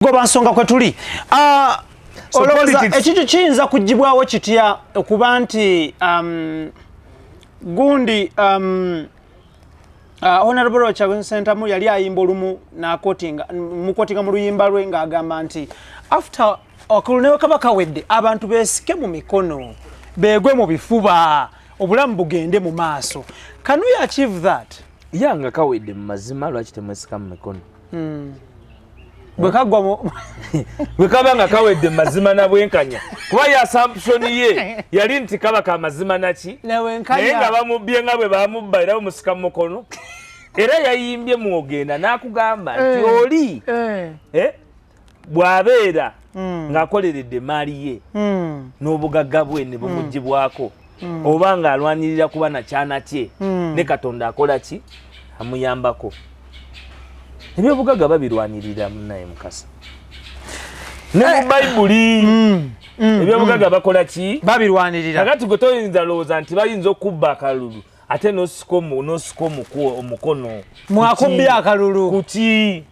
Goba nsonga kwe tuli. Olowooza ekintu kiyinza kugibwawo kitya okuba nti gundi Honorable Rocha Sentamu yali ayimba olumu mukotinga mu luyimba lwe ng'agamba nti after okulunewe kabaka wedde abantu beesike mu mikono beegwe mu bifuba obulamu bugende mu maaso. Can we achieve that? Yanga kawedde mu mazima lwaki temwesika mu mikono? Bwekabanga kawedde mazima na bwenkanya kuba ya assumption ye yali nti kabaka amazima naki naye nga bamubbye nga bwe bamubba era bamusika mu mukono era yayimbye mwogenda n'akugamba nti oli bw'abeera ng'akoleredde emaali ye n'obugagga bwe ne bumugibwako oba ng'alwanirira kuba na kyana kye ne Katonda akola ki amuyambako. Ebyobugagga babirwanirira munaye Mukasa ne mu Bayibuli ebyobugagga bakola ki babirwanirira. Kakati gwe toyinza lowooza nti bayinza okubba akalulu ate n'osika omukono mwakubbye akalulu kuki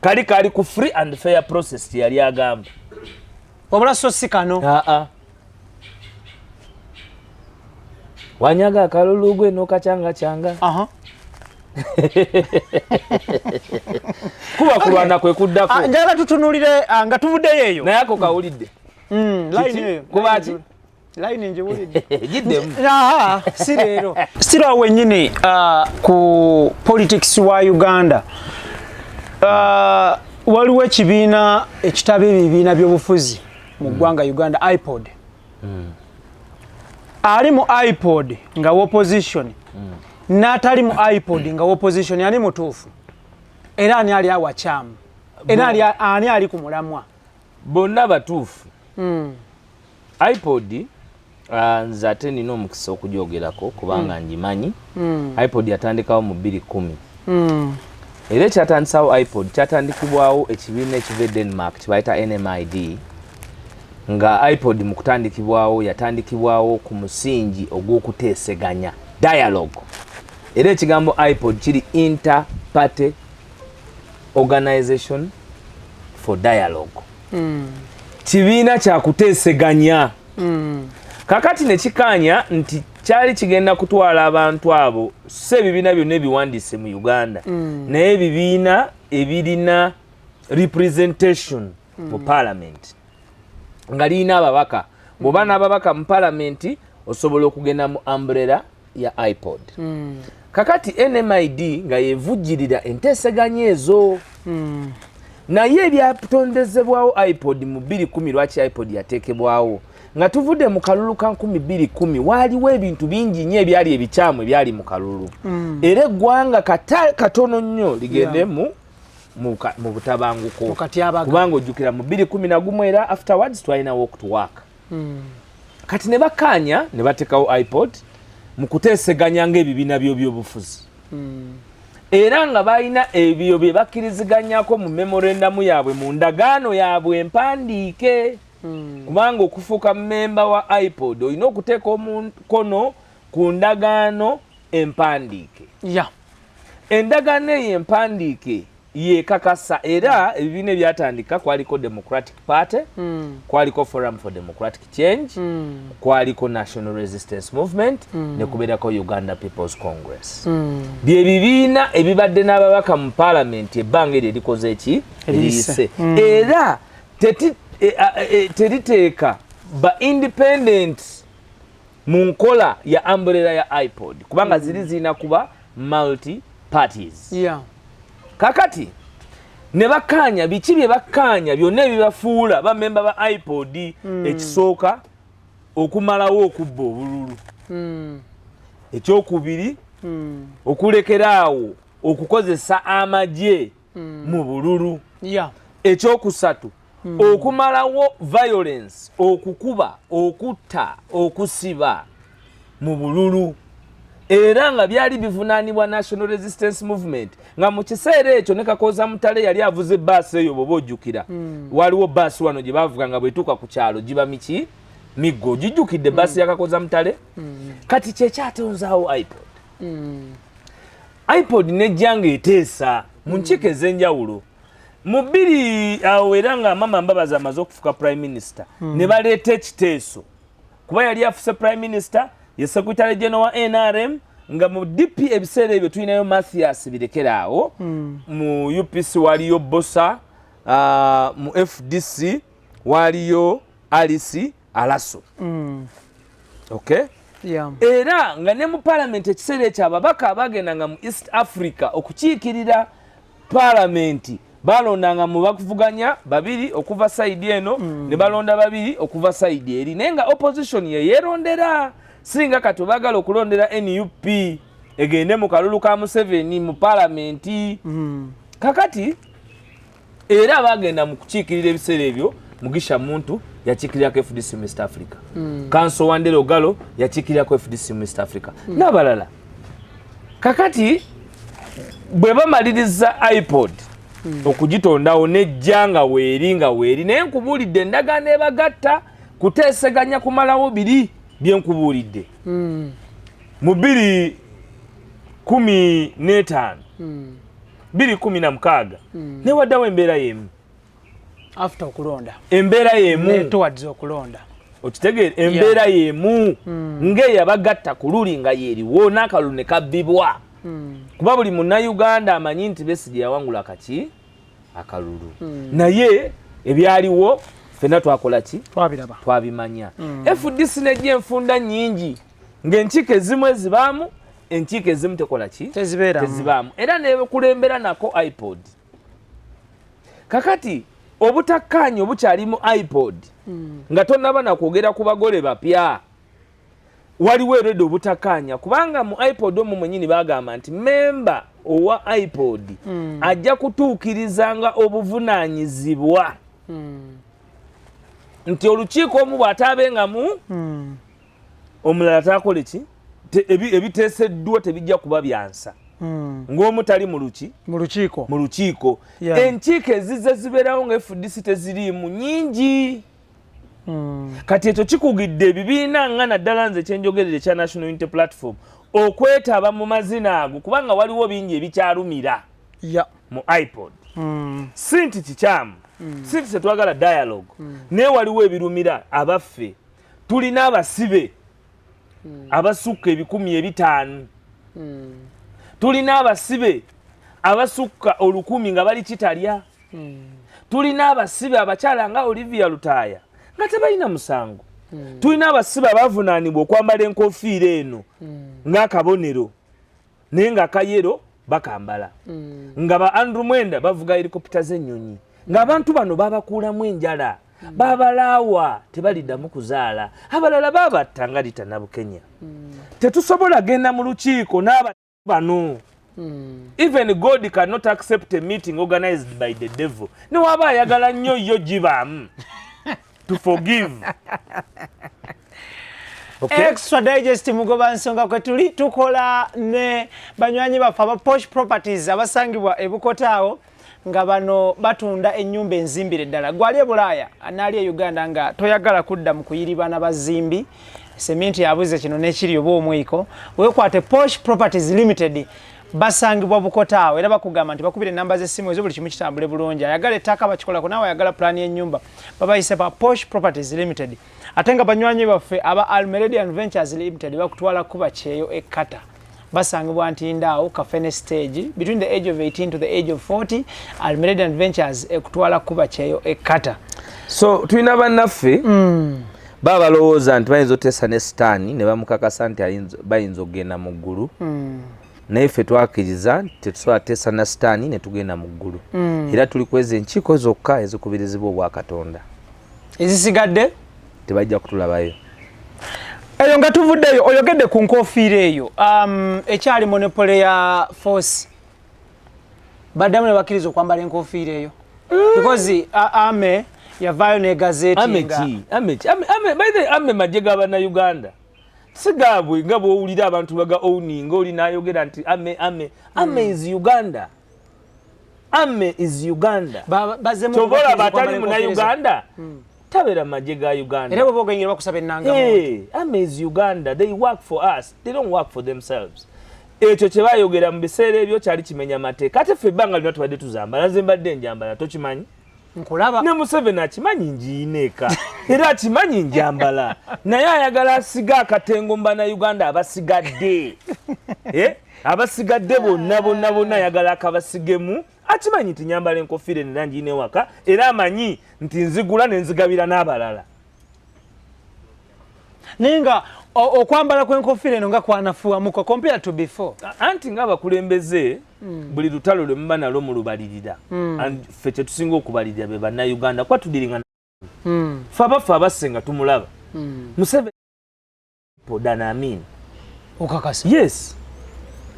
kali ku free and fair process yali agamba wabula so si kano. Wanyaga akalulu gwe n'okacanga kuba kulwana kwe kuddako njagala tutunulire nga tuvuddeyo eyo naye ako kawulidde line eyo kubaki line njiwulidde giddemu si leero still awo wennyini ku politics wa Uganda waliwo ekibiina ekitaba ebibiina by'obufuzi mu ggwanga Uganda iPod ali mu iPod nga opposition n'atali mu iPod nga opposition yani mutuufu era ani ali awachamu era ani ali ku mulamwa bonna batuufu. iPod nze ate nina omukisa okugyogerako kubanga ngimanyi. iPod yatandikawo mu 2010 era ekyatandisawo iPod kyatandikibwawo ekibiina ekiva e Denmark kibayita NMID nga iPod mu kutandikibwawo yatandikibwawo ku musingi ogw'okuteeseganya dialogue. Era ekigambo iPod kiri inter-party organization for dialogue. Kibiina kyakuteeseganya. Kakati ne kikanya nti kyali kigenda kutwala abantu abo si ebibiina byonna ebiwandiise mu Uganda naye ebibiina ebirina representation mu parliament nga lirina ababaka. Bw'oba n'ababaka mu parliament osobola okugenda mu umbrella ya iPod. Kakati NMID nga yevujjirira enteeseganya ezo naye ebyatondezebwawo iPod mu 2010 lwaki iPod yateekebwawo nga tuvudde mu kalulu ka 2010 waaliwo ebintu bingi nnyo ebyali ebikyamu ebyali mu kalulu era eggwanga katono nnyo ligende mu butabanguko kubanga ojjukira mu 2011 era afterwards twalina walk to work. Kati ne bakkaanya ne bateekawo iPod mu kuteeseganya ng'ebibiina by'obufuzi era nga balina ebyo bye bakkiriziganyako mu memorandamu yaabwe mu ndagaano yaabwe empandiike kubanga okufuuka mmemba wa iPod olina okuteeka omukono ku ndagaano empandiike. Endagaano eyo empandiike yekakasa era ebibiina ebyatandika kwaliko Democratic Party, kwaliko Forum for Democratic Change, kwaliko National Resistance Movement ne kubeerako Uganda People's Congress. Bye bibiina ebibadde n'ababaka mu parliament ebbanga eryo erikoze eki eriyise era teriteeka ba independent mu nkola ya umbrella ya iPod kubanga zirina kuba multi parties. Kakati ne bakkaanya biki bye bakkaanya byonna ebibafuula bamemba ba iPod ekisooka okumalawo okubba obululu, ekyokubiri okulekeraawo okukozesa amagye mu bululu, ekyokusatu okumalawo violence okukuba okutta okusiba mu bululu era nga byali bivunaanibwa National Resistance Movement nga mu kiseera ekyo ne Kakooza Mutale yali avuze bbaasi eyo bw'oba ojjukira waliwo bbaasi wano gye bavuga nga bwetuuka ku kyalo giba miki miggo gijjukidde bbaasi ya Kakooza Mutale. Kati kyekyatonzaawo iPod. iPod nejja ng'eteesa mu nkiiko ez'enjawulo Mubiri awo era nga mama Mbabazi amaze okufuka prime minister ne baleeta ekiteeso kuba yali afuse prime minister ye secretary general wa NRM nga mu DP ebiseera ebyo tulinayo Mathias birekeraawo mu UPC waliyo Bosa mu FDC waliyo Alice Alaso okay era nga ne mu parliament ekiseera ekyo ababaka abagendanga mu East Africa okukiikirira parliament balondanga mu bakuvuganya babiri okuva side eno ne balonda babiri okuva side eri nenga opposition ye yerondera singa kati bagala okulondera NUP egende mu kalulu ka Museveni mu parliament kakati era bagenda mu kukiikirira ebiseera ebyo Mugisha Muntu yakiikirira ko FDC mu East Africa Kanso Wandera Ogalo yakiikirira ko FDC mu East Africa n'abalala kakati bwe bamaliriza iPod okugitondawo nejjanga weri naye nkubuulidde endagaano ebagatta kuteeseganya kumalawo biri bye nkubuulidde mu 2015 2016 ne waddawo embeera y'emu after okulonda embeera y'emu towards okulonda okitegeera embeera y'emu ng'eyabagatta ku luli nga yeeriwo n'akalulu ne kabbibwa kuba buli munnayuganda amanyi nti Besigye yawangula akaki akalulu naye ebyaliwo fena twakola ki twabimanya FDC nejja enfunda nnyingi ng'enkiiko ezimu ezibaamu enkiiko ezimu tekola ki tezibaamu era nekulembera nako iPod kakati obutakkaanya obukyali mu iPod nga tonnaba nakwogera ku bagole bapya waliwo eredo obutakkaanya kubanga mu iPod omwo mwennyini bagamba nti memba owa iPod ajja kutuukirizanga obuvunaanyizibwa nti olukiiko omu bw'ataabengamu omulala taakole ki ebiteeseddwa tebijja kuba byansa ng'omu tali mu lukiiko enkiiko ezizze zibeerawo nga FDC teziriimu nnyingi kati ekyo kikugidde ebibiina nga naddala nze kyenjogerere ekya National Unity Platform okwetaba mu mazina ago kubanga waliwo bingi ebikyalumira mu iPod si nti kikyamu si nti tetwagala dialogue naye waliwo ebirumira abaffe tulina abasibe abasukka 500 tulina abasibe abasukka 1,000 nga bali kitalya tulina abasibe abakyala nga Olivia Lutaaya nga tebalina musango tulina abasibe abavunaanibwa okwambala enkofiira eno ng'akabonero naye nga kayero bakambala nga ba Andrew Mwenda bavuga helikopita z'ennyonyi ng'abantu bano babakuulamu enjala babalaawa tebaliddamu kuzaala abalala babatta nga litanabukenya tetusobola genda mu lukiiko n'abantu bano even God cannot accept a meeting organized by the devil ne waba ayagala nnyo yo gibaamu to forgive okay. Extra Digest mugoba nsonga kwe tuli tukola ne banywanyi baffe aba Posh Properties abasangibwa ebukotaawo nga bano batunda ennyumba enzimbire ddala gwali e Bulaaya anaali e Uganda nga toyagala kudda mu kuyiribana bazimbi sementi yabuze kino n'ekiri oba omwiko weekwate Posh Properties Limited basangibwa bukotaawo era bakugamba nti bakubire namba z'essimu ezo buli kimu kitambule bulungi ayagala ettaka bakikolako naawe ayagala pulaani y'ennyumba babayise pa Posh Properties Limited ate nga banywanyi baffe aba Almeredian Ventures Limited bakutwala kuba kyeyo ekkata basangibwa nti ndaawo kafene stage between the age of 18 to the age of 40 Almeredian Ventures ekutwala kuba kyeyo ekkata so tulina bannaffe babalowooza nti bayinza oteesa ne sitaani ne bamukakasa nti bayinza okugenda mu ggulu naye ffe twakkiriza nti tetusobola teesa na sitaani ne tugenda mu ggulu era tuli kweza enkiiko zokka ezikubirizibwa obwakatonda ezisigadde tebajja kutulabayo eyo nga tuvuddeyo oyogedde ku nkofiira eyo ekyali monopole ya force baddamu ne bakkiriza okwambala enkofiira eyo because ame yavaayo ne gazeti ame majje g'abannayuganda sigaabwe nga bw'owulira abantu baga owning oli n'ayogera nti ame is Uganda ame is Uganda tobola batali munnayuganda tabera majje ga Uganda era bwo bogengera bakusaba ennanga ame is Uganda they work for us they don't work for themselves ekyo kye bayogera mu biseera ebyo kyali kimenya mateeka ate ffe ebbanga lino tubadde tuzambala nze mbadde njambala tokimanyi nkulaba ne Museveni akimanyi njiyineeka era akimanyi njambala naye ayagala asiga akatengo mu bannayuganda abasigadde abasigadde bonna ayagala akabasigemu akimanyi nti nyambala enkofiira ne langi n'ewaka era amanyi nti nzigula ne nzigabira n'abalala naye nga okwambala kw'enkofiira eno nga kwanafuwamuko compared to before anti ng'abakulembeze buli lutalo lwe muba nalwo mulubalirira ffe kye tusinga okubalirira be bannayuganda kuba tudiringa fe abaffe abasse tumulaba Museveni dana Amin okakasa yes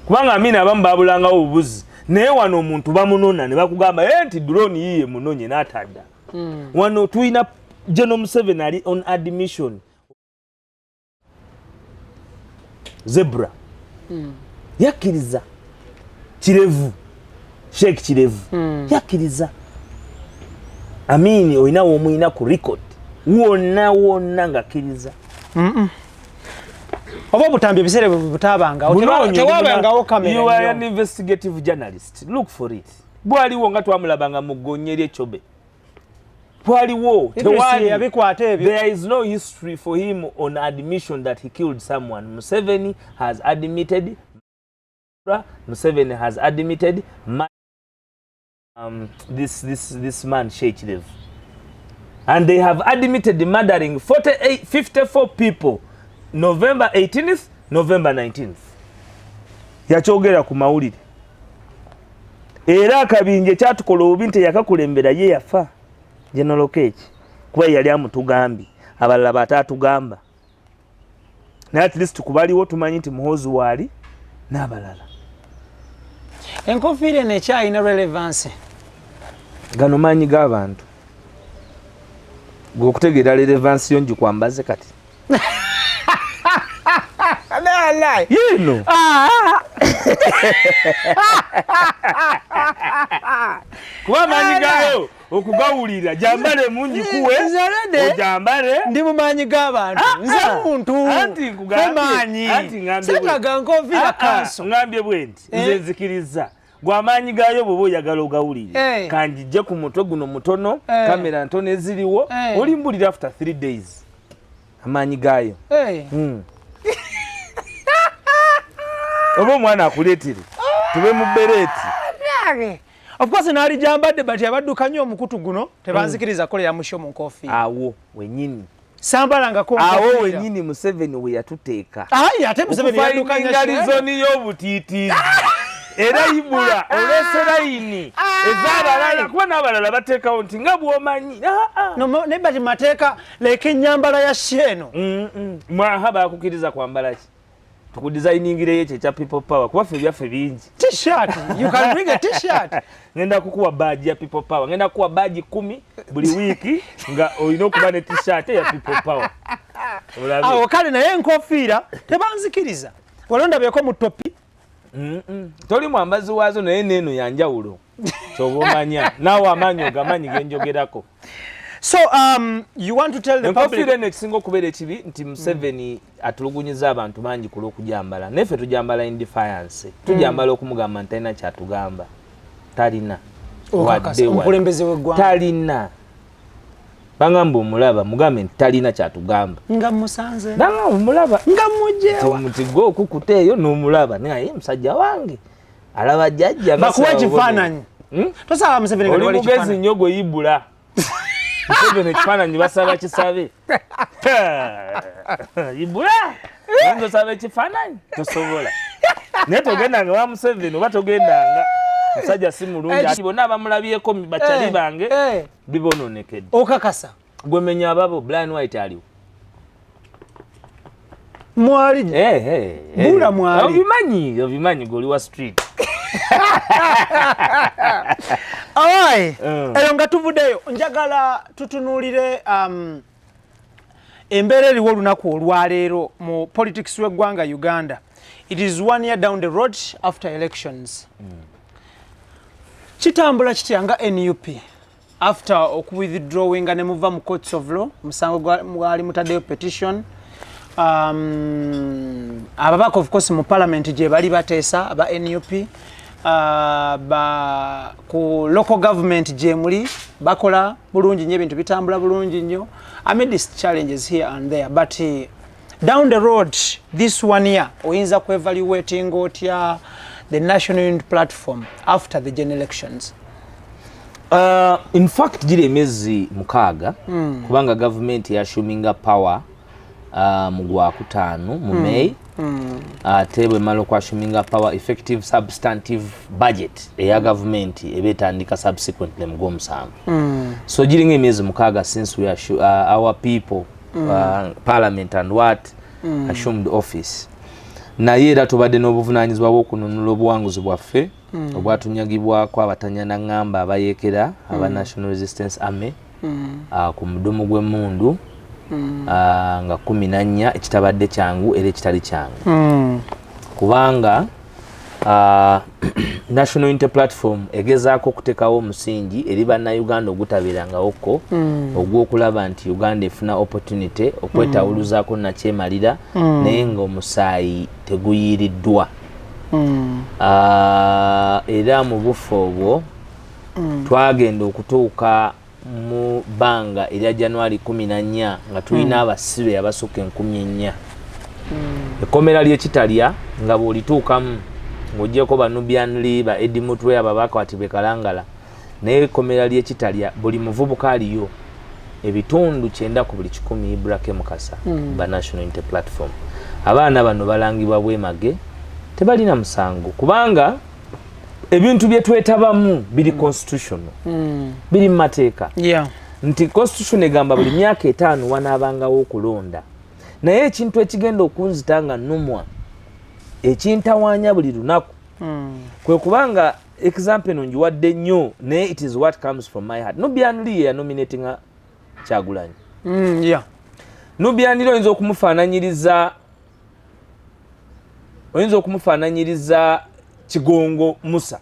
kubanga Amin abamu babulangawo obubuzi naye wano omuntu bamunona ne bakugamba nti drone yiye munonye n'atadda wano tuyina General Museveni ali on admission zebra yakiriza Kirevu Sheikh Kirevu yakiriza Amin oyinawo omuyina ku record wonna ngakiriza oba butambi ebiseera butabanga tewabangawo kamera you are an investigative journalist look for it bwaliwo nga twamulabanga mu gonye ly'ekyobe bwaliwo yabikwata ebyo there is no history for him on admission that he killed someone Museveni has admitted this man Sheikh Kirevu and they have admitted murdering 54 people November 18th November 19th yakyogera ku mawulire era akabinje kyatukola obubi nti yakakulembera ye yafa General Kechi kuba yali amutugambi abalala batatugamba naye at least kubaliwo tumanyi nti muhozi waali n'abalala enkofiira eno ekyalina relevance gano maanyi g'abantu gwe okutegeera relevance yo ngikwambaze kati yino kuba maanyi gayo okugawulira jambale mungi kuwe ojambale ndi mu maanyi g'abantu nze muntu maanyi sengaga nkofiira kanso ngambye bwe nti nze nzikiriza gw'amaanyi gayo bw'oba oyagala ogawulire kanjijje ku mutwe guno mutono kamera ntono eziriwo olimbulira after 3 days amaanyi gayo oba omwana akuleetere tube mu bereeti of course naali jambadde bati abadduka nnyo omukutu guno tebanzikiriza kolera musho mu nkofiira awo wenyini sambalangako awo wenyini Museveni we yatuteeka ate Museveni yadduka ngalizoni y'obutiitiizi era ibula olweserayini ez'abalala kuba n'abalala bateekawo nti nga bw'omanyi naye bati mateeka leka ennyambala ya sheeno mwaha bakukiriza kwambala ki tukudesigningireyo ekyo ekya people power kuba ffe byaffe bingi t-shirt you can bring a t-shirt ngenda kukuwa badge ya people power ngenda kukuwa badge 10 buli wiiki nga olina okuba ne t-shirt ya people power awo kale naye enkofiira tebanzikiriza walondabyeko mu topi toli mwambazi waazo naye neeno yanjawulo kyoba omanya naawe amaanyi ogamanyi genjogerako so you want to tell the public enkofiira eno ekisinga okubeera ekibi nti Museveni atulugunyiza abantu bangi ku lw'okujambala neffe tujambala in defiance tujambala okumugamba nti talina kyatugamba talina omukulembeze w'eggwanga talina bangamba omulaba mugambe nti talina kyatugamba nga musanze nanga omulaba nga mujjewa muti gwe okukuta eyo n'omulaba naye musajja wange alaba jjajja bakuwa ekifaananyi tosaba Museveni oli mugezi nnyo gwe yibula Museveni ekifaananyi basaba kisabe yibula tosaba ekifaananyi tosobola naye togendanga wa Museveni oba togendanga musajja si mulungi bonna abamulabyeko bakyali bange bibononekedde okakasa gwe menya ababo Brian White aliwo mwali bula mwali obimanyi gwe oli wa street awaye eyo nga tuvuddeyo njagala tutunuulire embeera eriwo olunaku olwaleero mu politics w'eggwanga Uganda. It is 1 year down the road after elections. Kitambula kitya nga NUP after okuwithdrawing ne muva mu courts of law musango gwali mutaddeyo petition ababaka of course mu parliament je bali bateesa aba NUP ku local government je muli bakola bulungi nnyo ebintu bitambula bulungi nnyo amidst challenges here and there but down the road this one year oyinza ku evaluating otya the national unity platform after the general elections. In fact giri emyezi mukaaga kubanga government yashuminga power mu Gwakutaano mu May ate bwe malo kwashuminga power effective substantive budget eya government ebetandika subsequently mu Gwomusanvu. So giri emyezi mukaaga since we are our people parliament and what assumed office. Naye era tubadde n'obuvunaanyizibwa bw'okununula obuwanguzi bwaffe obwatunyagibwako abatanyana ngamba abayeekera aba National Resistance Army ku mudumu gw'emmundu nga 14 ekitabadde kyangu era ekitali kyangu kubanga National Unity Platform egezaako okuteekawo omusingi eri bannayuganda ogutabeerangawoko ogw'okulaba nti Uganda efuna opportunity okwetawuluzaako nakyemalira naye ng'omusaayi teguyiiriddwa. Era mu bufu obwo twagenda okutuuka mu bbanga erya January 14 nga tulina abasibe abasukka 4,000. Ekkomera ly'ekitalya nga bw'olituukamu ng'oggyeko Banubian Lee ba Eddie Mutwe ababakwati Bekalangala naye ekkomera ly'ekitalya buli muvubuka aliyo ebitundu 9 ku buli 100 Ibrahim Mukasa ba National Unity Platform. Abaana bano balangibwa bwemage tebalina musango kubanga ebintu bye twetabamu biri constitutional biri mu mateeka nti constitution egamba buli myaka 5 wanaabangawo okulonda naye ekintu ekigenda okunzita nga nnumwa ekintawaanya buli lunaku kwe kubanga example eno njiwadde nnyo naye it is what comes from my heart. Nubian Lee ya nominatinga Kyagulanyi Nubian Lee oyinza okumufaananyiriza Kigongo Musa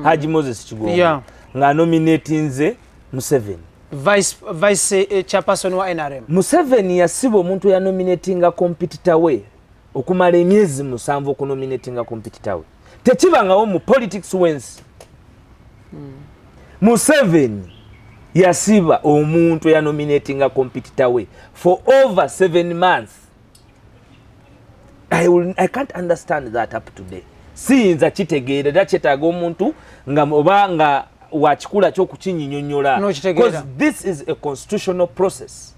Haji Moses Kigongo nga nominatinze Museveni vice chairperson wa NRM. Museveni yasiba omuntu ya nominatinga competitor we okumala emyezi 7 okunominatinga competitor we tekibangawo mu politics wensi. Museveni yasiba omuntu ya nominatinga competitor we for over 7 months. I can't understand that up today. Siyinza kitegeera da kyetaaga omuntu nga oba nga wakikula ky'okukinyinyonnyola because this is a constitutional process.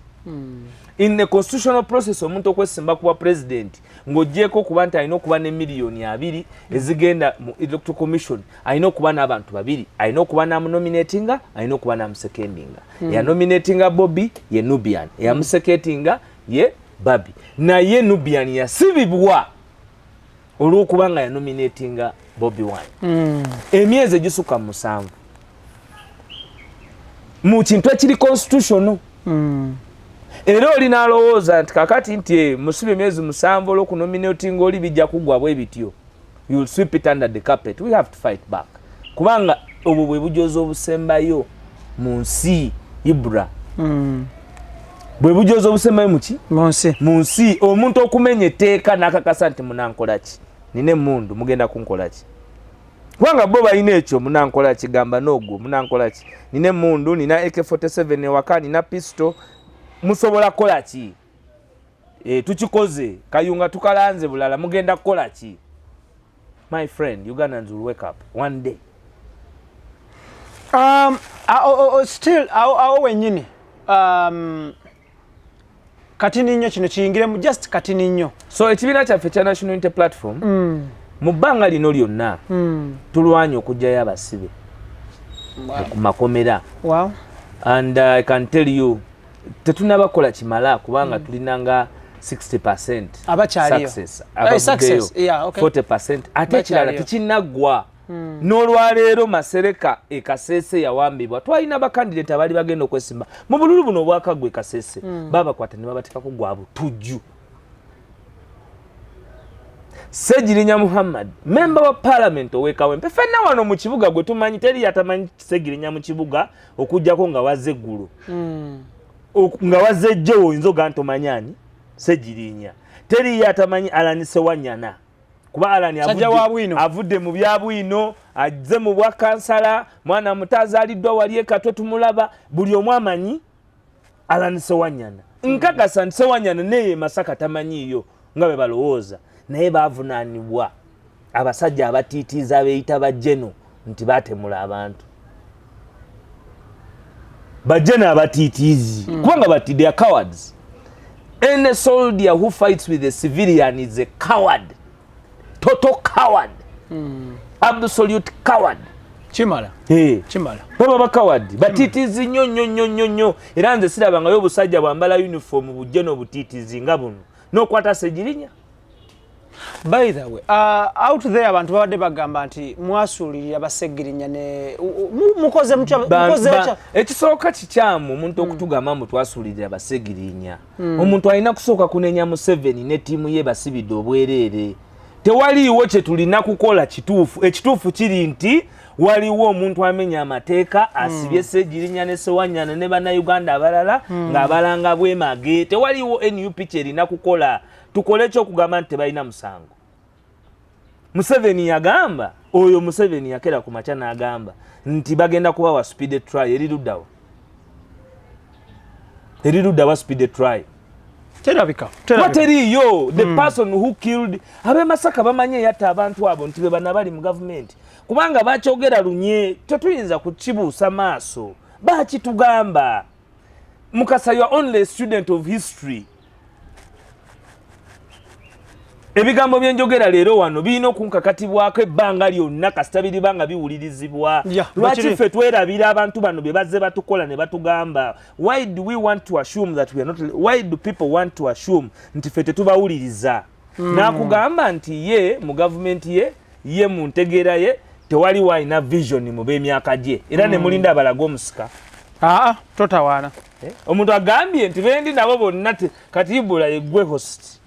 In the constitutional process omuntu okwesimba kuba president ng'oggyeko okuba nti alina okuba ne miliyoni 2 ezigenda mu electoral commission, alina okuba n'abantu 2, alina okuba n'amunominatinga, alina okuba n'amusekendinga. Yanominatinga Bobby ye Nubian, eyamuseketinga ye Babi. Naye Nubian yasibibwa olw'okuba nga yanominatinga Bobby Wine. Emyezi egisukka 7 mu kintu ekiri constitutional. Era oli n'alowooza nti kakati nti musibe emyezi 7 olw'okunominatinga oli bijja kugwa bwe bityo. You will sweep it under the carpet. We have to fight back. Kubanga obwo bwe bujozi obusembayo mu nsi Ibra. Bwe bujozi obusembayo muki? Mu nsi omuntu okumenya etteeka n'akakasa nti munankolaki. Nine emmundu mugenda kunkolaki. Kubanga bo balina ekyo munankolaki gamba n'ogwo munankolaki. Nine emmundu, nina AK47 ewaka, nina pistol. Musobola kola ki? Tukikoze kayunga tukalanze bulala mugenda kola ki? My friend, Ugandans will wake up one day. Still wenyini katini nnyo kino kiyingiremu just katini nnyo. So ekibiina kyaffe kya National Unity Platform mu bbanga lino lyonna tulwanye okugyayo abasibe ku makomera. Wow. And I can tell you tetunabakola kimala kubanga tulinanga 60% success. Yeah, okay. 40% ate ekirala tekinaggwa. N'olwaleero Masereka Kasese yawambibwa twalina bakandidate abali bagenda okwesimba mu bululu buno obwakagwe Kasese babakwata ne babatekako gwa butujju. Segirinya Muhammad member wa parliament owekawempe fenna wano mu kibuga gwe tumanyi teri yatamanyi Segirinya mu kibuga okujjako nga wazze eggulu nga wazze jjo oyinza ogantomanyani Ssegirinya teri yatamanyi Alani Ssewanyana kuba Alani avudde mu byabwino azze mu bwa kansala mwana mutazaliddwa wali ekatwe tumulaba buli omu amanyi Alani Ssewanyana nkakasa Ssewanyana neye Masaka tamanyiyo nga bwe balowooza naye bavunaanibwa abasajja abatiitiiza beeyita bajjeno nti baatemula abantu bajjeno abatiitiizi kubanga bati they are cowards. Any soldier who fights with a civilian is a coward. Total coward. Absolute coward. Chimala. Chimala. Baba coward. Batitizi nnyo. Era nze sirabangayo obusajja bwambala uniform bujjeno butitizi nga buno. N'okwata Ssegirinya. By the way, out there abantu babadde bagamba nti mwasuulirira Bassegirinya ne mukoze ekisooka kikyamu omuntu okutugamba mbu twasuulirira Bassegirinya. Omuntu alina kusooka kunenya Museveni ne ttiimu ye basibidde obwereere. Tewaliiwo kye tulina kukola kituufu. Ekituufu kiri nti waliwo omuntu amenya amateeka asibye Ssegirinya ne Ssewanyana ne bannayuganda abalala ng'abalanga bwemage. Tewaliwo NUP kyerina kukola. Tukole ky'okugamba nti tebalina musango. Museveni yagamba oyo Museveni yakera ku makya n'agamba nti bagenda kubawa speed trial eriruddawo speed trial terabika teriyo. The person who killed abe Masaka bamanye yatta abantu abo nti be bana bali mu government kubanga bakyogera lunye tetuyinza kukibuusa maaso bakitugamba. Mukasa, you are only a student of history. Ebigambo byenjogera leero wano birina okunkakatibwako ebbanga lyonna kasita biribanga biwulirizibwa. Lwaki ffe twerabira abantu bano be bazze batukola ne batugamba? Why do we want to assume that we are not? Why do people want to assume nti ffe tetubawuliriza? N'akugamba nti ye mu gavumenti ye mu ntegeera ye tewali walina vision mu b'emyaka gye era ne mulinda abalaga omusika. Totawaana. Omuntu agambye nti bendi nabo bonna kati Ibula yeggwe host.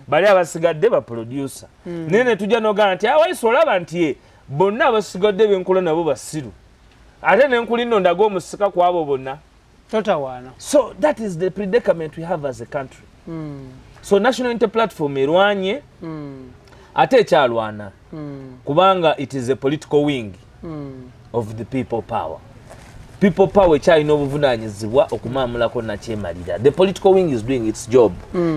Bali abasigadde ba producer. Nene tujja n'ogamba nti WAISWA olaba nti bonna abasigadde b'enkola nabo basiru. Ate n'enkulindo ndaga omusika ku abo bonna. Totawaana. So that is the predicament we have as a country. So National Unity Platform erwanye ate ekyalwana kubanga it is a political wing of the people power. People power kyalina obuvunaanyizibwa okumaamulako nakyemalira. The political wing is doing its job.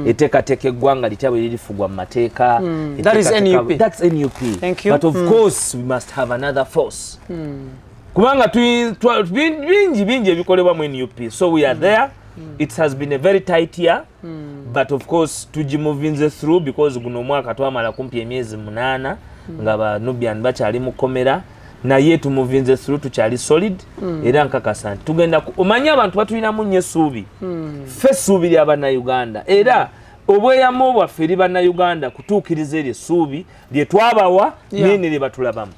Eteekateeka eggwanga lityabwe lirifugwa mu mateeka. That is NUP. That's NUP. Thank you. But of course we must have another force. Kubanga bingi ebikolebwa mu NUP. So we are there. It has been a very tight year. But of course tugimuvinze through because guno mwaka twamala kumpi emyezi 8 nga ba Nubian bakyali mu komera. Naye tumuvinze through tukyali solid era nkakasa nti tugenda omanya abantu batulinamu nnyo essuubi ffe essuubi lya bannayuganda era obweyamo bwaffe eri bannayuganda kutuukiriza eryo essuubi lye twabawa nene lye batulabamu.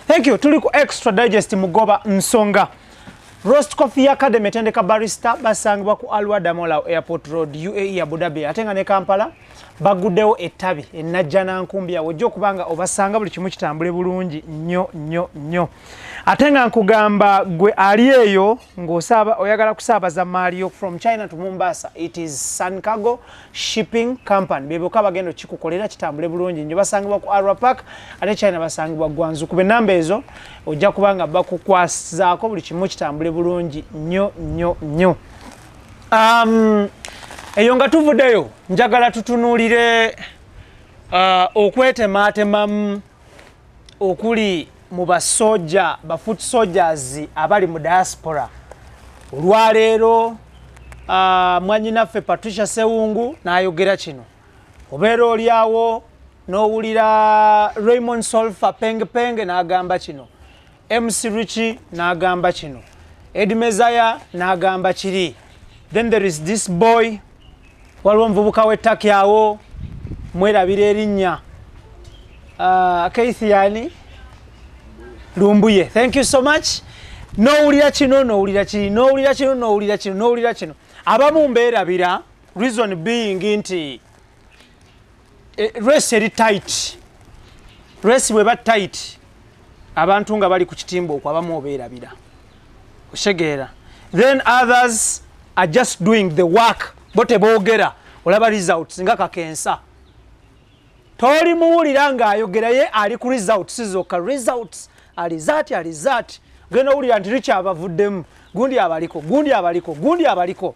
Thank you. Tuli ku Extra Digest mugoba nsonga. Roast Coffee Academy etendeka barista basangibwa ku Alwa Damola Airport Road UAE Abu Dhabi ate nga ne Kampala baguddewo ettabi ennajjana nkumbi awo ojja okubanga obasanga buli kimu kitambule bulungi nnyo ate nga nkugamba gwe ali eyo oyagala kusaabaza maali yo from China to Mombasa, it is Sun Cargo Shipping Company beboka bagendo kikukolera kitambule bulungi nnyo. Basangibwa ku Arwa Park ate China basangibwa Gwanzu. Kube namba ezo ojja kubanga bakukwasaako buli kimu kitambule bulungi nnyo. Eyo nga tuvuddeyo njagala tutunuulire okwetematemamu okuli mu basojja ba foot soldiers abali mu diaspora. Olwaleero mwannyinaffe Patricia Sewungu n'ayogera kino. Obeera olyawo n'owulira Raymond Solfa Penge n'agamba kino. MC Richie n'agamba kino. Ed Mezaya n'agamba kiri. Then there is this boy waliwo mvubuka w'ettaki awo mwerabira erinnya Keithiani Lumbuye. Thank you so much. N'owulira kino abamu mbeerabira, reason being nti race eri tight. Race bweba tight abantu nga bali ku kitimba okwo abamu obeerabira oshegeera. Then others are just doing the work. Bote boogera olaba results nga kakensa toli muwulira ng'ayogera ye ali ku results zokka results alizati genda owulira nti likyavavuddemu gundi abaliko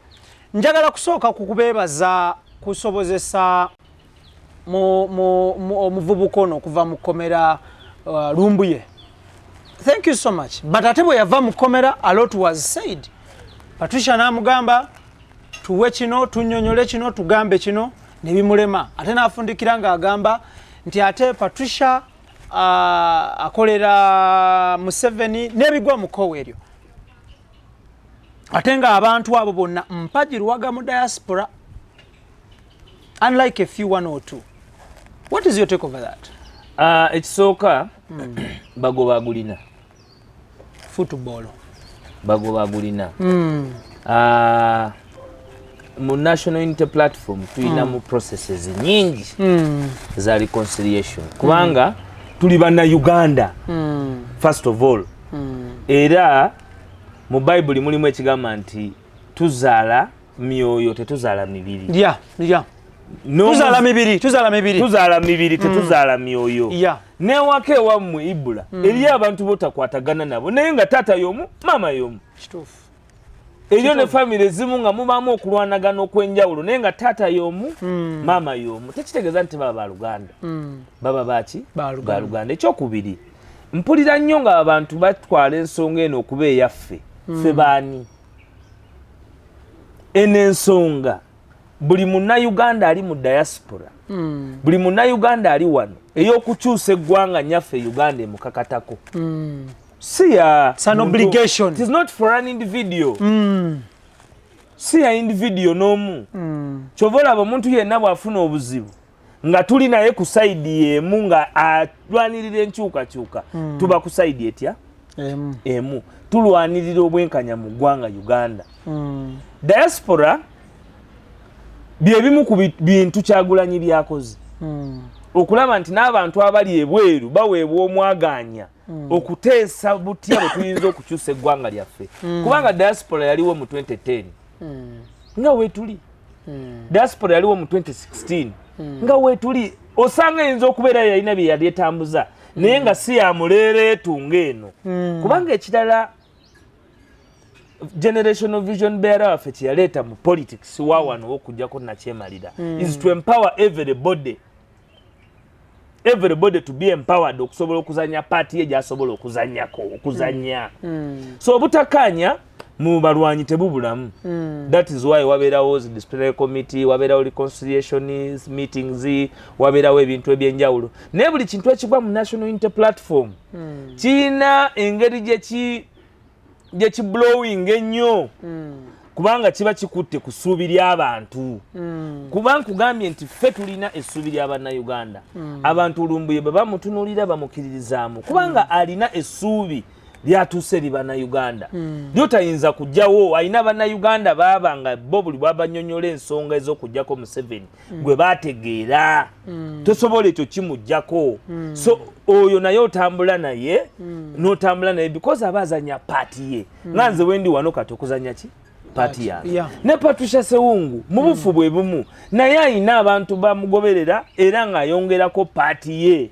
njagala kusooka kukubeebaza kusobozesa omuvubuka ono okuva mu kkomera Lumbuye. Thank you so much. But ate bwe yava mu kkomera a lot was said. Patricia n'amugamba tuwe kino tunnyonnyole kino tugambe kino ne bimulema ate n'afundikira ng'agamba nti ate Patricia akolera Museveni n'ebigwa mu kkowe eryo ate nga abantu abo bonna mpagirwaga mu diaspora unlike a few one or two. What is your take over that? Ekisooka bagobagulina football bagobagulina mu National Unity Platform tulina mu processes nyingi za reconciliation kubanga tuli bana Uganda first of all era mu Bible mulimu ekigamba nti tuzaala myoyo tetuzaala mibiri. No, tuzaala mibiri tetuzaala myoyo. Newake wammwe Ibula eri abantu botakwatagana nabo naye nga tata yomu mama yomu. Eryo ne family zimu nga mubaamu okulwanagana okwenjawulo naye nga tata yomu mama yomu tekitegeeza nti baba Luganda. Baba baki ba Luganda. Ekyokubiri mpulira nnyo nga abantu batwala ensonga eno okuba eyaffe ffe baani enensonga buli munnauganda ali mu diaspora buli munnauganda ali wano ey'okukyusa eggwanga nyaffe Uganda emukakatako si ya an obligation. It is not for an individual si ya individual n'omu kyova olaba omuntu yenna bw'afuna obuzibu nga tuli naye ku saidi y'emu nga alwanirira enkyukakyuka tuba ku saidi etya emu tulwanirira obwenkanya mu ggwanga Uganda. Diaspora byebimu ku bintu Kyagulanyi byakoze okulaba nti n'abantu abali ebweru baweebwa omwaganya okuteesa butya bwe tuyinza okukyusa eggwanga lyaffe kubanga diaspora yaliwo mu 2010 nga weetuli diaspora yaliwo mu 2016 nga weetuli osanga eyinza okubeera yalina bye yali etambuza naye nga si ya muleere etunga eno kubanga ekirala generational vision bearer waffe kyeyaleeta mu politics wa wano okujjako nakyemalira is to empower everybody to be empowered okusobola okuzanya party ye gy'asobola okuzanya so obutakanya mu balwanyi tebubulamu. That is why wabeerawo disciplinary committee, wabeerawo reconciliation meetings, wabeerawo ebintu ebyenjawulo naye buli kintu ekigwa mu National Unity Platform kiina engeri gyekiblowing ennyo kubanga kiba kikutte ku ssuubi ly'abantu kuba nkugambye nti ffe tulina essuubi ly'Abannayuganda abantu Lumbuye bwe bamutunuulira bamukiririzaamu kubanga alina essuubi lyatuuse li Bannayuganda lyotayinza kujjawo alina Bannayuganda baaba nga bo buli bwabanyonyola ensonga ez'okujjako Museveni gwe baategeera tosobola ekyo kimujjako so oyo naye otambula naye n'otambula naye because aba azanya paati ye nga nze wendi wano kati okuzanya ki paati yange ne Patricia Sewungu mu bufu bwe bumu naye alina abantu bamugoberera era ng'ayongerako paati ye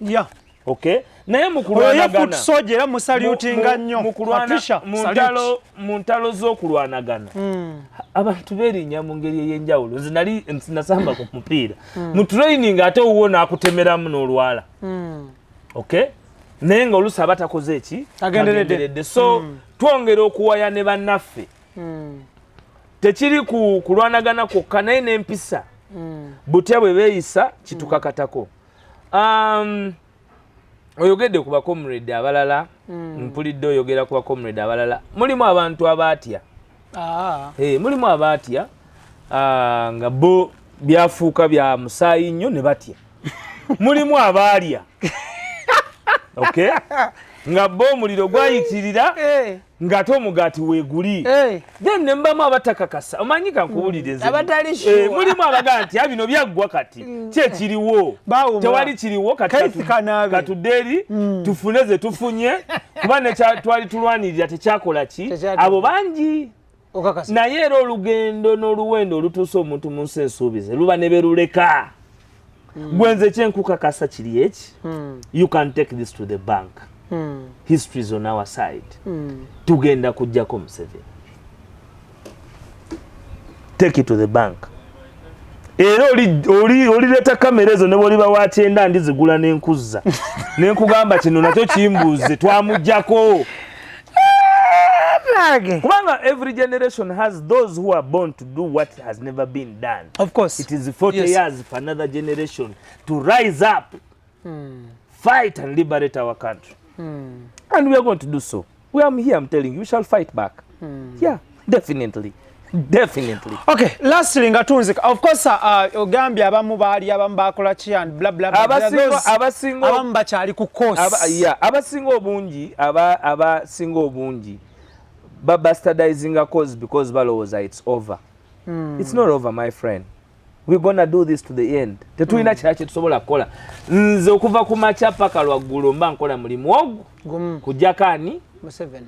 okay naye mukulwanagana sojera musalutinga nnyo Patricia mu ntalo z'okulwanagana abantu beerinnya mu ngeri ey'enjawulo nze nali nasamba ku mupiira mu training ate owuwo n'akutemeramu n'olwala okay naye nga oluusi aba takoze eki agenderedde so twongera okuwaya ne bannaffe tekiri ku kulwanagana kwokka naye n'empisa butya bwe beeyisa kitukakatako. Oyogedde ku bakomrade abalala mpulidde oyogera ku bakomrade abalala mulimu abantu abaatya mulimu abaatya nga bo byafuuka bya musaayi nnyo ne batya mulimu abaalya okay nga bo omuliro gwayitirira ng'ate omugaati weeguli then ne mbamu abatakakasa omanyi kankuwulire mulimu abagaa nti bino byaggwa kati kyekiriwo tewali kiriwo katudde eri tufune ze tufunye kuba ne twali tulwanirira tekyakola ki abo bangi naye era olugendo n'oluwendo olutuusa omuntu mu nsi ensuubize luba ne beruleka gwenze kyenkukakasa kiri eki you can take this to the bank history is on our side tugenda kujjako Museveni take it to the bank era olileta kamera ezo ne bwoliba wakyenda ndizigula n'enkuzza n'enkugamba kino nakyo kimbuuze twamujjako kubanga every generation has those who are born to do what has never been done. Of course. It is 40 years for another generation to rise up, fight and liberate our country. And we are going to do so. We are here, I'm telling you, we shall fight back. Yeah, definitely. Definitely. Okay, lastly ngatunze of course ogambye abamu baali abamu bakola chi and blah blah blah abamu bakyali ku course abasinga obungi bastardizing a cause because balowooza it's over. It's not over, my friend. We're gonna do this to the end. Tetulina kirala kye tusobola kukola. Nze okuva ku makya paka lwaggulu mba nkola mulimu ogwo kujjakaani Museveni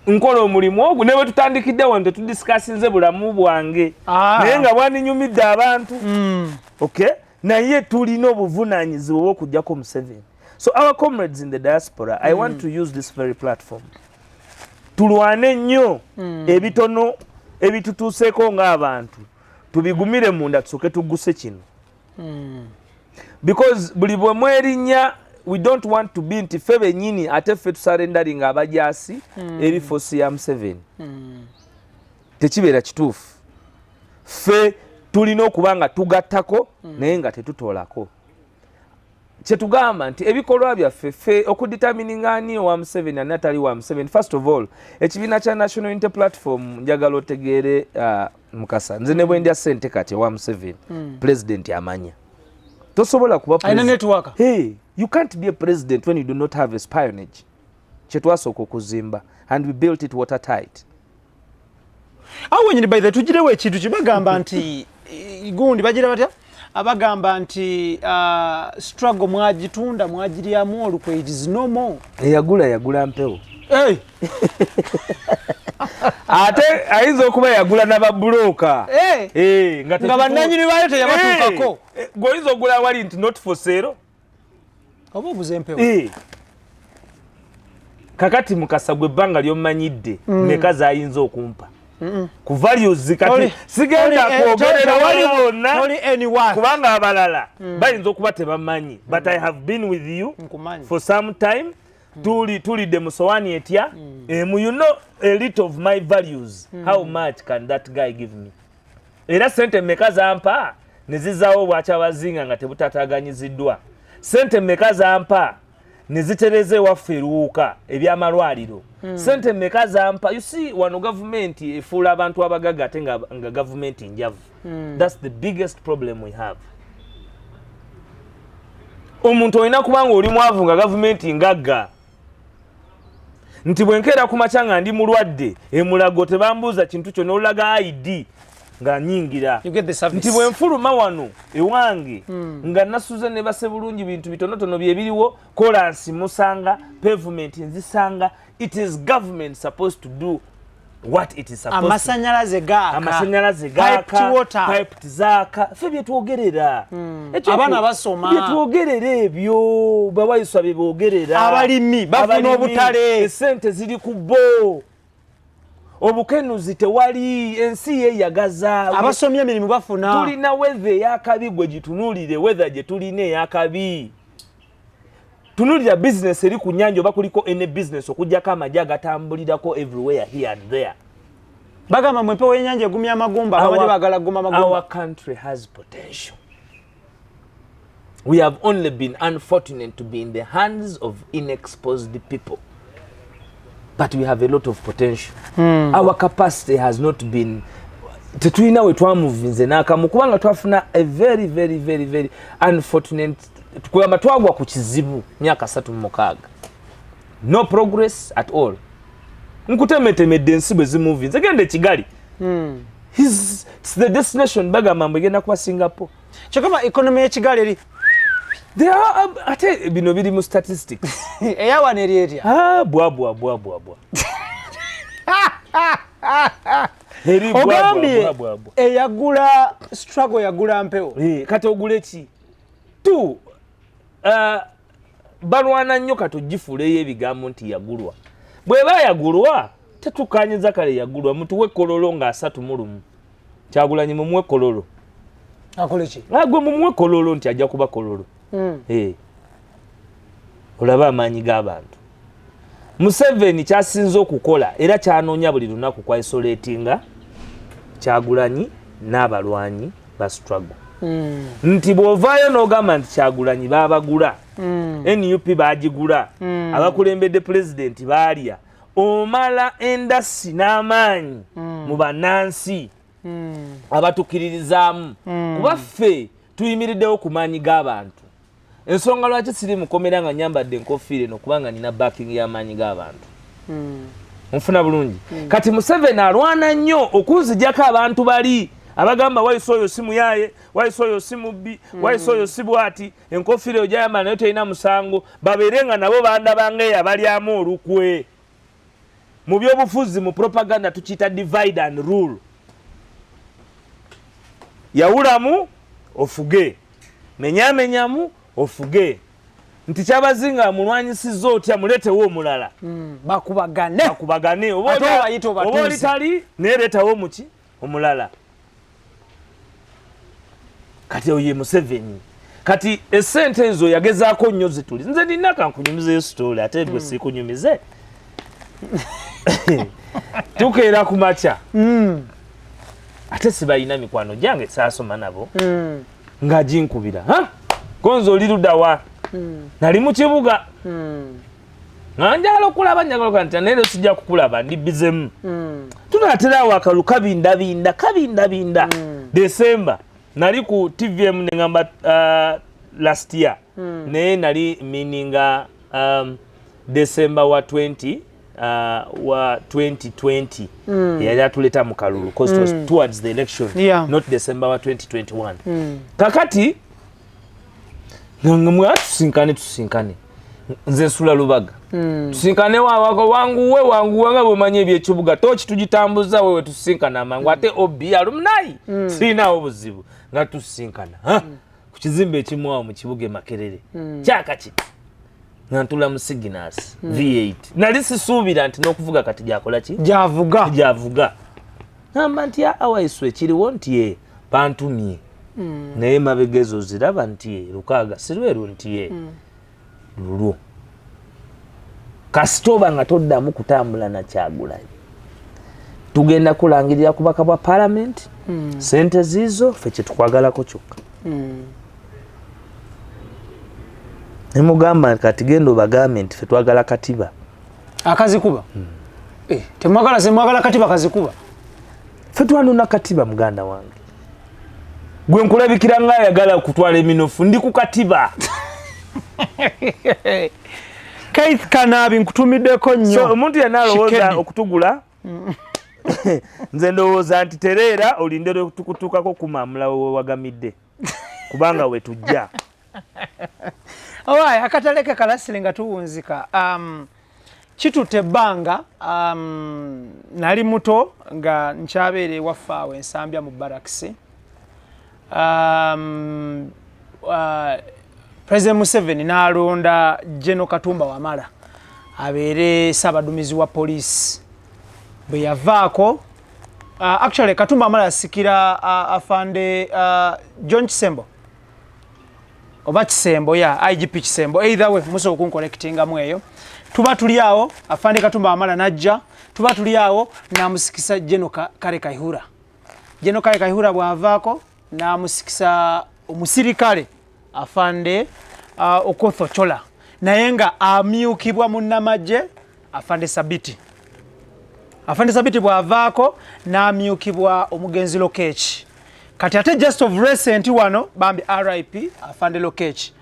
nkola omulimu ogwo ne bwe tutandikidde wano tetudisikasinze bulamu bwange naye nga bwaninyumidde abantu okay naye tulina obuvunaanyizibwa obw'okujjako Museveni. So our comrades in the diaspora, I want to use this very platform tulwane nnyo ebitono ebitutuuseeko ng'abantu tubigumire munda tusooke tugguse kino because buli bwe mwerinnya we don't want to be nti ffe bennyini ate ffe tusarendaringa abajaasi eri fosi ya Museveni tekibeera kituufu. Ffe tulina okuba nga tugattako naye nga tetutoolako. Kyetugamba nti ebikolwa byaffe ffe okudetermininga ani owa Museveni ani atali wa Museveni. First of all, ekibiina kya National Unity Platform njagala otegeere Mukasa nze ne bwe ndya ssente kati owa Museveni president amanya tosobola kuba network. Hey, you can't be a president when you do not have a spionage. Kyetwasooka okuzimba and we built it watertight. Awo nyini by the tugirewo ekintu kibagamba nti gundi bagira batya abagamba nti struggle mwagitunda mwagiryamu olukwe it is no more. Eyagula mpewo. Hey. Ate ayinza okuba yagula n'ababulooka. Nga bannannyini baayo teyabatuukako. Gwoyinza ogula wali nti not for sale. Oba obuze mpewo. Kakati Mukasa gwe ebbanga ly'ommanyidde meka z'ayinza okumpa. Ku values kati sigenda kwogerera wali bonna kubanga abalala bayinza okuba tebamanyi but I have been with you for some time tulidde mu sowaani etya you know a little of my values how much can that guy give me era sente meka zampa ne zizaawo bwakyabazinga nga tebutataganyiziddwa sente meka zampa ne zitereze waffe eruuka ebyamalwaliro sente meka zampa you see wano government efuula abantu abagaga ate nga government njavu that's the biggest problem we have. Omuntu olina kubanga oli mwavu nga government ngagga nti bwenkeera ku makya nga ndi mulwadde emulago tebambuuza kintu kyo n'olaga ID nga nyingira nti bwenfuluma wano ewange nga nasuze ne base bulungi bintu bitonotono byebiriwo kolansi musanga pavement nzisanga. It is government supposed to do what it is supposed amasanyalaze gaaka pipe zaaka ffe byetwogerera abaana basoma byetwogerera ebyo bawaiswa bebogerera abalimi bafuna obutale esente ziri ku bo obukenuzi tewali ensi yeyagaza abasomye emirimu bafuna tulina weather eyakabi gwe gitunuulire weather gye tulina eyakabi tunulira business eri ku nnyanja oba kuliko any business okujjako amajja agatambulirako everywhere here and there bagamba mpewo y'ennyanja egumya amagumba abajja bagala guma amagumba. Our country has potential. We have only been unfortunate to be in the hands of inexposed people. But we have a lot of potential. Our capacity has not been tetulina we twamuvinze n'akamu kubanga twafuna a very very very very unfortunate tukugamba twagwa ku kizibu myaka 36 no progress at all. Nkutemetemedde ensi bwe zimuvinze gende Kigali it's the destination bagamba mbwe genda kuba Singapore kyokama economy ya Kigali eri There are ate bino biri mu statistics. Eyawa nerietia. Bwa. Ogambye eyagula struggle yagula mpewo. Kati ogule ki? Tu balwana nnyo kati ogifuuleyo ebigambo nti yagulwa. Bweba yagulwa tetukanyiza kale yagulwa mutuwe kololo nga 31. Kyagulanyi mumuwe kololo. Akole ki? Gwe mumuwe kololo nti ajja kuba kololo. Olaba amaanyi g'abantu. Museveni kyasinze okukola era kyanoonya buli lunaku kwa isolatinga Kyagulanyi n'abalwanyi ba struggle. Nti bw'ovaayo n'ogamba nti Kyagulanyi baabagula, NUP baagigula, abakulembedde pulezidenti baalya, omala endasi n'amaanyi mu bannansi abatukiririzaamu. Kuba ffe tuyimiriddewo ku maanyi g'abantu. Ensonga lwaki siri mukomera nga nyambadde enkofiira eno kubanga nina backing y'amaanyi g'abantu. Nfuna bulungi. Kati Museveni alwana nnyo okunzijjako abantu bali abagamba wayise oyo si muyaye, wayise oyo si mubbi, wayise oyo si bwati, enkofiira eyo gyayambala nayo terina musango, babeere nga nabo bandabanga eyabalyamu olukwe. Mu byobufuzi mu propaganda tukiyita divide and rule. Yawulamu ofuge, menyamenyamu ofuge. Nti kyabazinga mulwanyisiza otya muletewo omulala. Bakubagane. Oba olitali nereetawo muki omulala. Kati oye Museveni. Kati essente ezo yagezaako nnyo zituli. Nze nina kankunyumizeyo story ate gwe sikunyumize. Tukeera ku makya. Ate sibalina mikwano gyange saasoma nabo. Nga ginkubira. Gonzo oli luddawa? Nali mu kibuga. Nga njagala okulaba njagala nti naye sijja kukulaba ndi bizemu. Tunaaterawo akalu kabindabinda. December nali ku TVM ne ngamba last year. Naye nali meaninga December wa 2020 yali atuleta mu kalulu because it was towards the election, not December wa 2021. Kakati tusinkane nze nsula Lubaga. Tusinkane wanguwe nga bwemanya ebyekibuga toki tugitambuza wewe tusinkana amangu ate obi alumnayi sirinawo buzibu nga tusinkana ku kizimbe ekimu awo mu kibuga Makerere kyaka ki nantula mu Signals V8 nali sisuubira nti n'okuvuga kati gyakola ki gyavuga ngamba nti awaiswe kiriwo nti bantumye naye mabegezo ziraba nti lukaaga sirweru nti lulwo kasitoba nga toddamu kutambula na Kyagulanyi tugenda kulangirira kubaka bwa parliament sente zizo ffe kyetukwagalako kyokka nemugamba kati genda obagambe nti ffe twagala katiba akazikuba temwagala katiba kazikuba ffe twanona katiba muganda wange gwe nkulabikira nga ayagala kutwala eminofu ndi ku katiba. Keith Kanabi nkutumiddeko nnyo. So omuntu yanalowooza okutugula nze ndowooza nti tereera olindere tukutuukako kumamula wewagamidde kubanga we tujja. Alright, akataleke kalasire nga tuwunzika. Kitutte ebbanga nali muto nga nkyabeere wafaawe ensambya mu barakisi. President Museveni n'alonda General Katumba Wamala abeere ssaabaduumizi wa poliisi. Bwe yavaako actually Katumba Wamala asikira afande John Kisembo oba Kisembo IGP Kisembo either way muso okunkollectingamu eyo. Tuba tuli awo afande Katumba Wamala najja, tuba tuli awo namusikisa General Kale Kaihura. General Kale Kaihura bw'avaako namusikisa omusirikale afande Okotho Chola naye nga amyukibwa munnamagye afande Sabiti. Afande Sabiti bw'avaako n'amyukibwa omugenzi Lokech. Kati ate just of recent wano bambi RIP afande Lokech.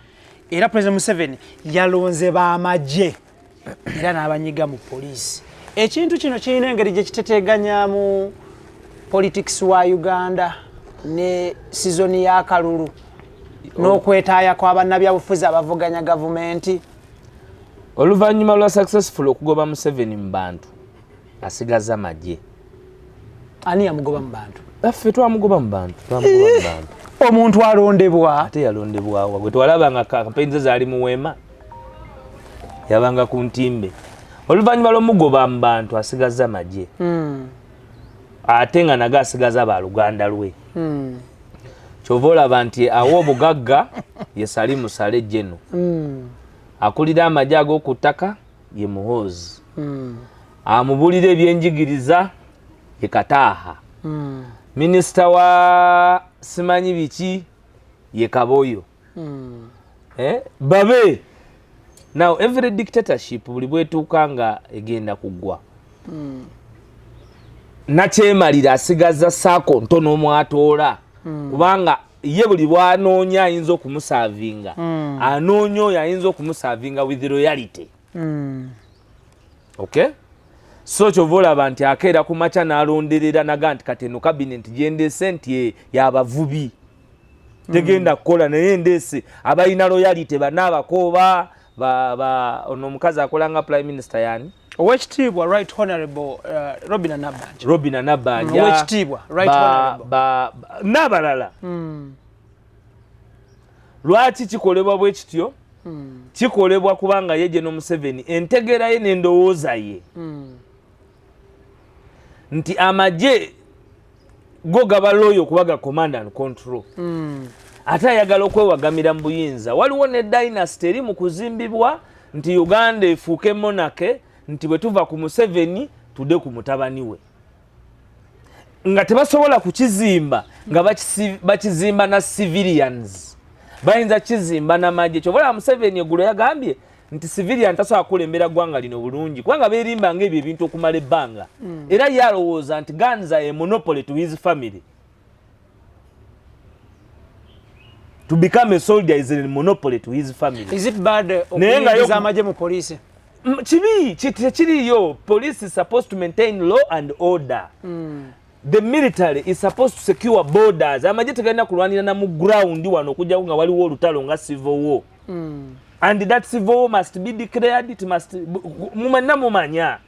Era President Museveni yalonze b'amagye era n'abanyiga mu poliisi. Ekintu kino kirina engeri gye kiteteeganyamu politics wa Uganda ne season ya kalulu. n'okwetaaya kw'abannabyabufuzi abavuganya gavumenti. Oluvannyuma lwa successful okugoba Museveni mu bantu asigaza magye. Ani yamugoba mu bantu? Ffe twamugoba mu bantu. Omuntu alondebwa. Ate yalondebwawa gwe twalabanga kampeyini ze zaali mu weema yabanga ku ntimbe. Oluvannyuma lw'omugoba mu bantu asigaza magye. Ate nga nago asigaza baluganda lwe. Kyova olaba nti awa obugagga ye Salimu Sale Jeno. Akulira amagye ag'oku ttaka ye Muhoozi. Amubulira ebyenjigiriza ye Kataaha. Minisita wa simanyi biki ye Kaboyo. Babe. Now every dictatorship buli bwetuuka nga egenda kuggwa. Nakyemalira asigaza saako ntono omwatoola. Kubanga ye buli bwanoonya ayinza okumusavinga. Anoonya oyo ayinza okumusavinga with loyalty. Okay? So kyova olaba nti akeera ku makya n'alonderera naga nti kati eno cabinet gyendese nti y'abavubi. Tegenda kukola naye ndeese abalina loyalty banaabakooba ono omukazi akolanga prime minister yani. Owekitiibwa Right Honorable Robina Nabbanja. Owekitiibwa Right Honorable. N'abalala. Lwaki kikolebwa bwe kityo? Kikolebwa kubanga ye General Museveni entegera ye n'endowooza ye. Nti amagye go gaba loyo kubaga command and control. Ate ayagala okwewagamira mu buyinza. Waliwo ne dynasty eri mu kuzimbibwa nti Uganda efuuke monarchy nti bwe tuva ku Museveni tudde ku mutabani we. Nga tebasobola kukizimba nga bakizimba na civilians. Bayinza kizimba na magye. Kyova Museveni eggulo yagambye nti civilian tasobola kulembera ggwanga lino bulungi kubanga beerimba ng'ebyo ebintu okumala ebbanga. Era yalowooza nti guns are a monopoly to his family. To become a soldier is a monopoly to his family. Is it bad okuyingiza amagye mu police? Kibi kiriyo. Police is supposed to maintain law and order. The military is supposed to secure borders. Amagye tegalina kulwanira na mu ground wano okujja nga waliwo olutalo nga civil war. And that civil war must be declared. It must mumanya.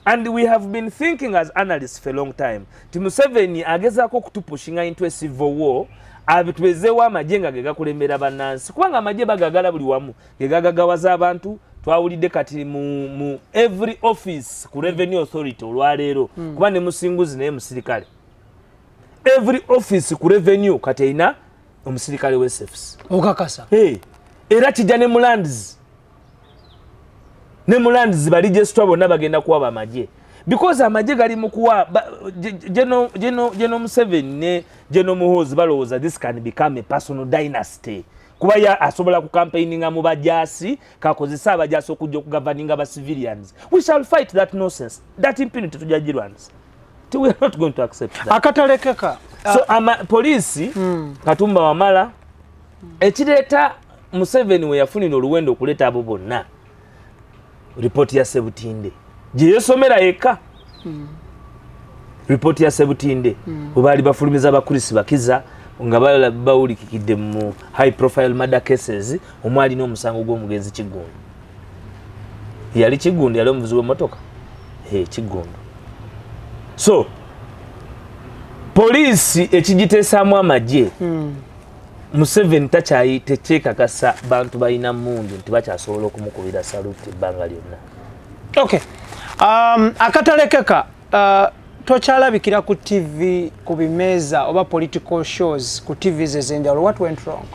And we have been thinking as analysts for a long time. Museveni agezaako kutupushinga into a civil war. Abituwezeewo amagye nga ge gakulembera bannansi. Kubanga amagye bagagala buli wamu. Ge gagagawaza abantu. Twawulidde kati mu every office ku revenue authority olwaleero. Kuba ne musinguzi naye musirikale. Every office ku revenue kati erina omusirikale w'SFC. Okakasa. Era kijja ne mulands. Ne mulands bali gesitwa bonna bagenda kuwaba amagye. Because amagye gali mu kuwa General Museveni ne General Muhoozi balowooza this can become a personal dynasty. Kuba ya asobola ku campaigninga mu bajaasi kakozesa abajaasi okujja okugavaninga ba civilians. We shall fight that nonsense. That impunity to judge we are not going to accept that. Akatalekeka. So police Katumba Wamala ekireeta Museveni we yafunira oluwendo okuleeta abo bonna. Report ya Sebutinde. Gye yesomera yekka. Report ya Sebutinde. Bwe bafulumiza abakulisi bakiza nga bawulikikidde mu high profile murder cases omwali n'omusango gw'omugenzi Kigundu. Yali Kigundu yali omuvuzi w'emmotoka. Kigundu. So poliisi ekigiteesaamu amagye Museveni tekyekakasa bantu balina mundu nti bakyasobola okumukubira saluti ebbanga lyonna. Okay. Akatalekeka tokyalabikira ku TV ku bimeza oba political shows ku TV ezenjawulo. What went wrong?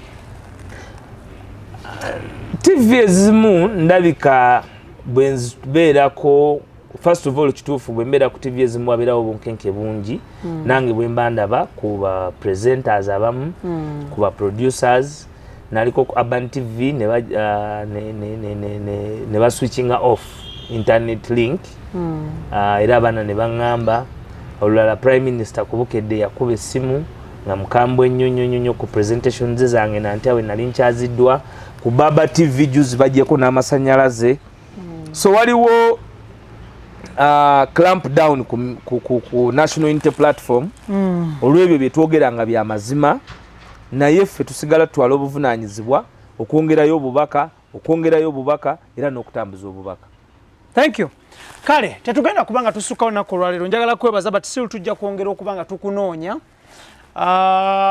TV ezimu ndabika bwenzibeerako first of all kituufu bwe mbeera ku TV ezimu wabeerawo obunkenke bungi nange bwe mba ndaba ku ba presenters abamu ku ba producers naliko ku Urban TV ne baswitchinga off internet link era abaana ne baŋŋamba olulala prime minister kubukedde yakuba essimu nga mukambwe nnyo ku presentation ze zange nanti awe nali nkyaziddwa ku Baba TV juzi bagyeko n'amasannyalaze so waliwo clamp down ku National Unity Platform olw'ebyo bye twogeranga bya mazima naye ffe tusigala tutwala obuvunaanyizibwa okwongerayo obubaka era n'okutambuza obubaka. Thank you. Kale tetugenda kubanga tusukkawo nako lwaleero, njagala kwebaza but still tujja kwongera okubanga tukunoonya.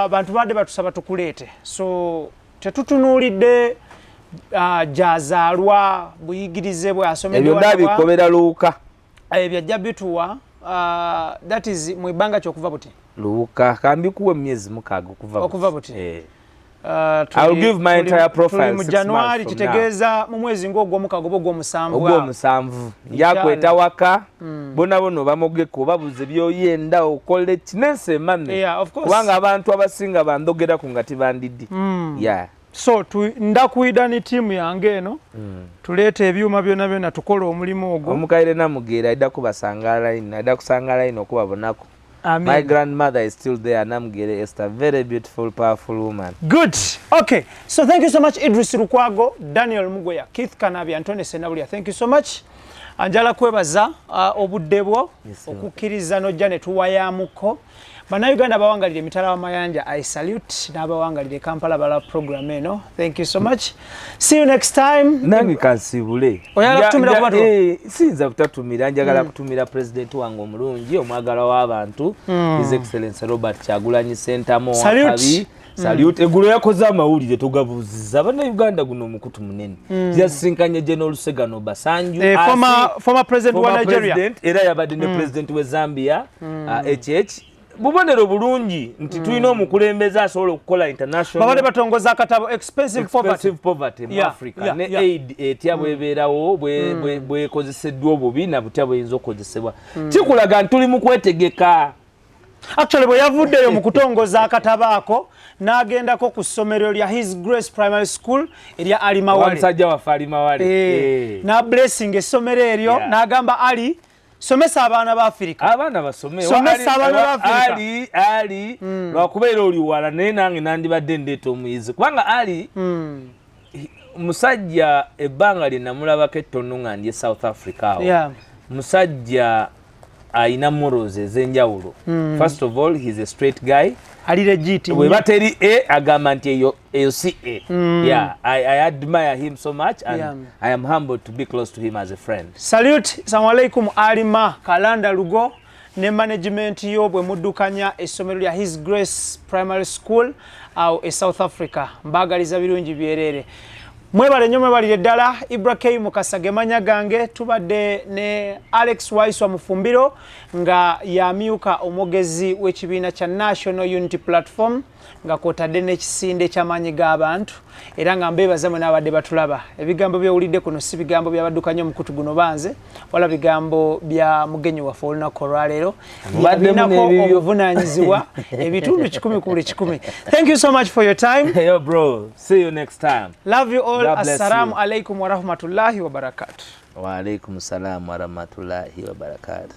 Bantu badde batusaba tukuleete, so tetutunuulidde gyazaalwa, buyigirize bwe asomeddwa, ebyo ndabikobera Luuka, ebyo ajja bituwa. That is mu ibbanga ky'okuva buti Luuka kambikuwa emyezi 6 okuva buti. I'll give my entire profile mu January, kitegeeza mu mwezi ng'ogw'omukaaga oba ogw'omusanvu njakweta waka bona bamogeko obabuze byoyenda okole kinense mame, kubanga abantu abasinga bandogera ku nga tibandiddi. So ndakuida ni tiimu yange eno tuleeta ebyuma byonna tukola omulimu ogwo. Omukaire namugeera aida kusangala ino okubabonako. My grandmother is still there. Namugere Esther, very beautiful, powerful woman. Good. Okay. So thank you so much, Idris Lukwago, Daniel Mugoya, Keith Kanabi, Anthony Senabulia. Thank you so much. Anjala kwebaza obuddebwo okukkiriza n'ojja ne tuwayamuko. Bannayuganda abawangalire emitala w'amayanja, I salute, n'abawangalire Kampala bala program eno. Thank you so much. See you next time. Nange kansibule. Oyala kutumira kubatu? Sinza kutatumira, njagala kutumira president wange omulungi, omwagala w'abantu, His Excellency Robert Kyagulanyi Ssentamu Wakabi. Salute. Eggulo yakoze amawulire togabuuziza bannayuganda guno omukutu munene. Yasinkanye General Olusegun Obasanjo, former president wa Nigeria, era yabadde ne president we Zambia, HH. Bubonero bulungi nti tulina omukulembeze asobola okukola international. Babadde batongoza akatabo Expensive Poverty mu Africa ne aid etya bwebeerawo bwekozeseddwa obubi na butya buyinza okukozesebwa. Kikulaga nti tuli mu kwetegeka. Actually bwe yavuddeyo mu kutongoza akatabo ako n'agendako ku ssomero lya His Grace Primary School erya Ali Mawale. Omusajja waffe Ali Mawale. Na blessing essomero eryo n'agamba Ali, somesa abaana ba Afrika. Abaana basome. Somesa abaana ba Afrika. Ali lwakubeera oli wala naye nange nandibadde ndeeta omuyizi. Kubanga Ali musajja ebbanga lye namulabako ettono nga ndi e South Africa awo. Musajja ayina morals ez'enjawulo. First of all, he's a straight guy. Ali legit. We bateri agamba nti eyo si Yeah, I admire him so much and I am humbled to be close to him as a friend. Salute. Assalamu alaikum Alima Kalanda Lugo ne management yo bwe muddukanya essomero lya His Grace Primary School au e South Africa. Mbagaliza birungi byerere. Mwebale nnyo mwebalire ddala. Ibrahim Kasage manya gange, tubadde ne Alex WAISWA Mufumbiro nga yamyuka omugezi w'ekibiina kya National Unity Platform nga kwotadde n'ekisinde ky'amaanyi g'abantu era nga mbeebaza mwe n'abadde batulaba. Ebigambo by'owulidde kuno si bigambo byabaddukanya omukutu guno banze wala bigambo bya mugenyi waffe olunaku olwaleero yabinako obuvunaanyizibwa ebitundu 10 ku buli 10. Thank you so much for your time. Yo bro, see you next time. Love you all. Assalamu alaikum wa rahmatullahi wa barakatuh. Wa alaikum salam wa rahmatullahi wa barakatuh.